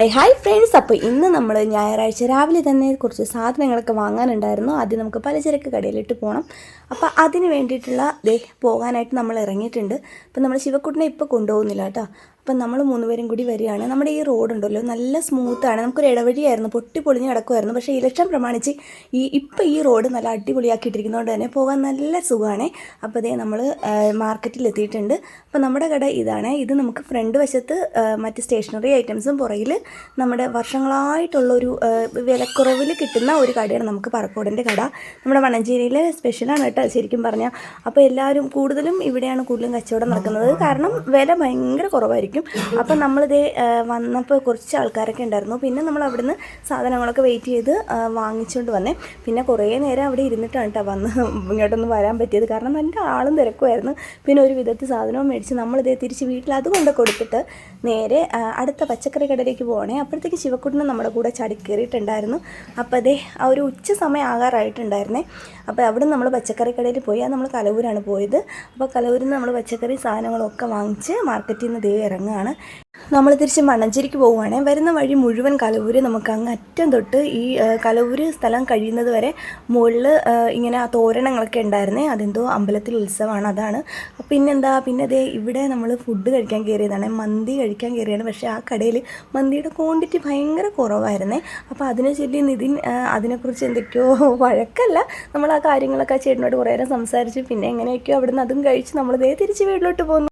Hi friends, അപ്പോൾ ഇന്ന് നമ്മൾ ഞായറാഴ്ച രാവിലെ തന്നെ കുറച്ച് സാധനങ്ങളൊക്കെ വാങ്ങാനുണ്ടായിരുന്നു. ആദ്യം നമുക്ക് പലചരക്ക് കടയിലിട്ട് പോകണം. അപ്പോൾ അതിന് വേണ്ടിയിട്ടുള്ള പോകാനായിട്ട് നമ്മൾ ഇറങ്ങിയിട്ടുണ്ട്. അപ്പോൾ നമ്മൾ ശിവക്കുട്ടിനെ ഇപ്പോൾ കൊണ്ടുപോകുന്നില്ല കേട്ടോ. അപ്പം നമ്മൾ 3 പേരും കൂടി വരികയാണ്. നമ്മുടെ ഈ റോഡുണ്ടല്ലോ നല്ല സ്മൂത്താണ്. നമുക്കൊരു ഇടവഴിയായിരുന്നു, പൊളിഞ്ഞ് കിടക്കുമായിരുന്നു. പക്ഷേ ഇലക്ഷൻ പ്രമാണിച്ച് ഇപ്പോൾ ഈ റോഡ് നല്ല അടിപൊളിയാക്കിയിട്ടിരിക്കുന്നതുകൊണ്ട് തന്നെ പോകാൻ നല്ല സുഖമാണ്. അപ്പോൾ നമ്മൾ മാർക്കറ്റിൽ എത്തിയിട്ടുണ്ട്. അപ്പോൾ നമ്മുടെ കട ഇതാണ്. ഇത് നമുക്ക് ഫ്രണ്ട് വശത്ത് മറ്റ് സ്റ്റേഷനറി ഐറ്റംസും പുറകിൽ നമ്മുടെ വർഷങ്ങളായിട്ടുള്ളൊരു വിലക്കുറവിൽ കിട്ടുന്ന ഒരു കടയാണ് നമുക്ക് പറക്കോടിൻ്റെ കട. നമ്മുടെ വണ്ണഞ്ചേരിയിലെ സ്പെഷ്യലാണ് കേട്ടോ ശരിക്കും പറഞ്ഞാൽ. അപ്പോൾ എല്ലാവരും കൂടുതലും ഇവിടെയാണ് കൂടുതലും കച്ചവടം നടക്കുന്നത്. കാരണം വില ഭയങ്കര കുറവായിരിക്കും. അപ്പം നമ്മളിത് വന്നപ്പോൾ കുറച്ച് ആൾക്കാരൊക്കെ ഉണ്ടായിരുന്നു. പിന്നെ നമ്മൾ അവിടുന്ന് സാധനങ്ങളൊക്കെ വെയിറ്റ് ചെയ്ത് വാങ്ങിച്ചുകൊണ്ട് വന്നേ. പിന്നെ കുറേ നേരം അവിടെ ഇരുന്നിട്ടാണ് കേട്ടോ വന്ന് ഇങ്ങോട്ടൊന്നും വരാൻ പറ്റിയത്. കാരണം നല്ല ആളും തിരക്കുമായിരുന്നു. പിന്നെ ഒരു വിധത്തിൽ സാധനവും മേടിച്ച് നമ്മളിതേ തിരിച്ച് വീട്ടിൽ അതുകൊണ്ട് കൊടുത്തിട്ട് നേരെ അടുത്ത പച്ചക്കറി കടയിലേക്ക് പോകണേ. അപ്പോഴത്തേക്ക് ശിവക്കുട്ടനും നമ്മുടെ കൂടെ ചാടി കയറിയിട്ടുണ്ടായിരുന്നു. അപ്പോൾ ആ ഒരു ഉച്ച സമയം ആകാറായിട്ടുണ്ടായിരുന്നേ. അപ്പോൾ അവിടെ നമ്മൾ പച്ചക്കറി കടയിൽ പോയി. അത് നമ്മൾ കലവൂരാണ് പോയത്. അപ്പോൾ കലവൂരിൽ നിന്ന് നമ്മൾ പച്ചക്കറി സാധനങ്ങളൊക്കെ വാങ്ങിച്ച് മാർക്കറ്റിൽ നിന്ന് ഇറങ്ങുകയാണ്. നമ്മൾ തിരിച്ച് മണ്ണഞ്ചേരിക്ക് പോവുകയാണ്. വരുന്ന വഴി മുഴുവൻ കലവൂര്, നമുക്ക് അങ്ങ് അറ്റം തൊട്ട് ഈ കലവൂര് സ്ഥലം കഴിയുന്നത് വരെ മുകളിൽ ഇങ്ങനെ ആ തോരണങ്ങളൊക്കെ ഉണ്ടായിരുന്നേ. അതെന്തോ അമ്പലത്തിൽ ഉത്സവമാണ്, അതാണ്. പിന്നെ ഇവിടെ നമ്മൾ ഫുഡ് കഴിക്കാൻ കയറിയതാണ്, മന്തി കഴിക്കാൻ കയറിയാണ്. പക്ഷേ ആ കടയിൽ മന്തിയുടെ ക്വാണ്ടിറ്റി ഭയങ്കര കുറവായിരുന്നേ. അപ്പോൾ അതിനെ ചൊല്ലി നിതിൻ അതിനെക്കുറിച്ച് എന്തൊക്കെയോ വഴക്കല്ല, നമ്മൾ ആ കാര്യങ്ങളൊക്കെ ചേട്ടനോട് കുറേ നേരം സംസാരിച്ച് പിന്നെ എങ്ങനെയൊക്കെയോ അവിടെ നിന്ന് അതും കഴിച്ച് നമ്മൾ തിരിച്ച് വീട്ടിലോട്ട് പോകുന്നു.